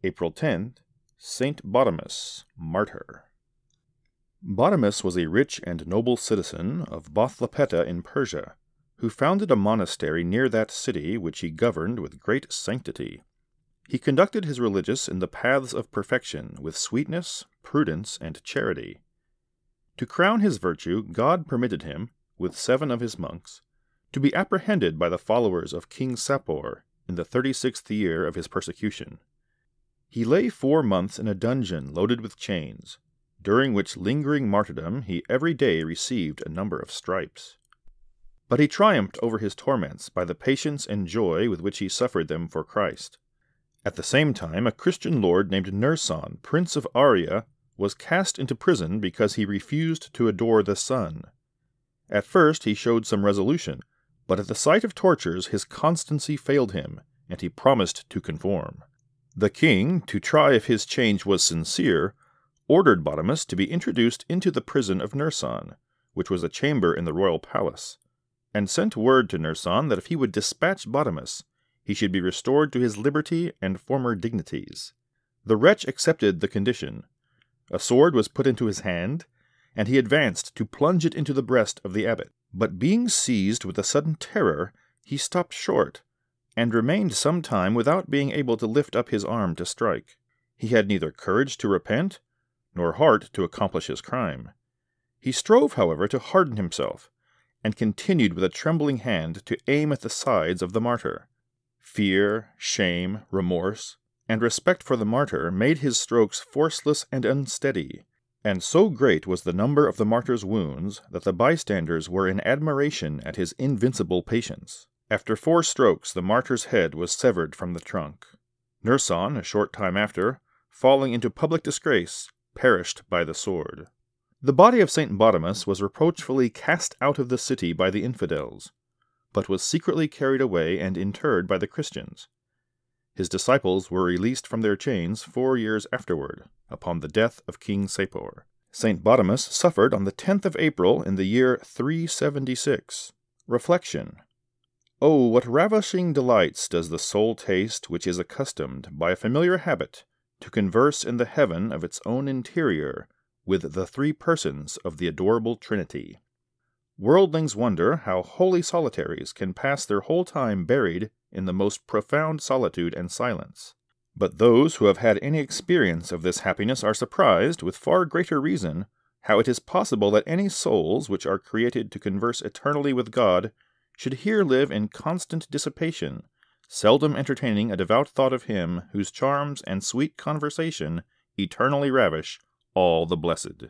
April 10th, Saint Bademus, Martyr. Bademus was a rich and noble citizen of Bothlapeta in Persia, who founded a monastery near that city which he governed with great sanctity. He conducted his religious in the paths of perfection with sweetness, prudence, and charity. To crown his virtue, God permitted him, with 7 of his monks, to be apprehended by the followers of King Sapor in the 36th year of his persecution. He lay 4 months in a dungeon loaded with chains, during which lingering martyrdom he every day received a number of stripes. But he triumphed over his torments by the patience and joy with which he suffered them for Christ. At the same time, a Christian lord named Nersan, prince of Aria, was cast into prison because he refused to adore the sun. At first he showed some resolution, but at the sight of tortures his constancy failed him, and he promised to conform. The king, to try if his change was sincere, ordered Bademus to be introduced into the prison of Nersan, which was a chamber in the royal palace, and sent word to Nersan that if he would dispatch Bademus, he should be restored to his liberty and former dignities. The wretch accepted the condition. A sword was put into his hand, and he advanced to plunge it into the breast of the abbot. But being seized with a sudden terror, he stopped short, and remained some time without being able to lift up his arm to strike. He had neither courage to repent, nor heart to accomplish his crime. He strove, however, to harden himself, and continued with a trembling hand to aim at the sides of the martyr. Fear, shame, remorse, and respect for the martyr made his strokes forceless and unsteady, and so great was the number of the martyr's wounds that the bystanders were in admiration at his invincible patience. After 4 strokes the martyr's head was severed from the trunk. Nersan, a short time after, falling into public disgrace, perished by the sword. The body of Saint Bademus was reproachfully cast out of the city by the infidels, but was secretly carried away and interred by the Christians. His disciples were released from their chains 4 years afterward, upon the death of King Sapor. Saint Bademus suffered on the 10th of April in the year 376. Reflection. Oh, what ravishing delights does the soul taste which is accustomed, by a familiar habit, to converse in the heaven of its own interior with the 3 persons of the adorable Trinity. Worldlings wonder how holy solitaries can pass their whole time buried in the most profound solitude and silence. But those who have had any experience of this happiness are surprised, with far greater reason, how it is possible that any souls which are created to converse eternally with God should here live in constant dissipation, seldom entertaining a devout thought of Him whose charms and sweet conversation eternally ravish all the blessed.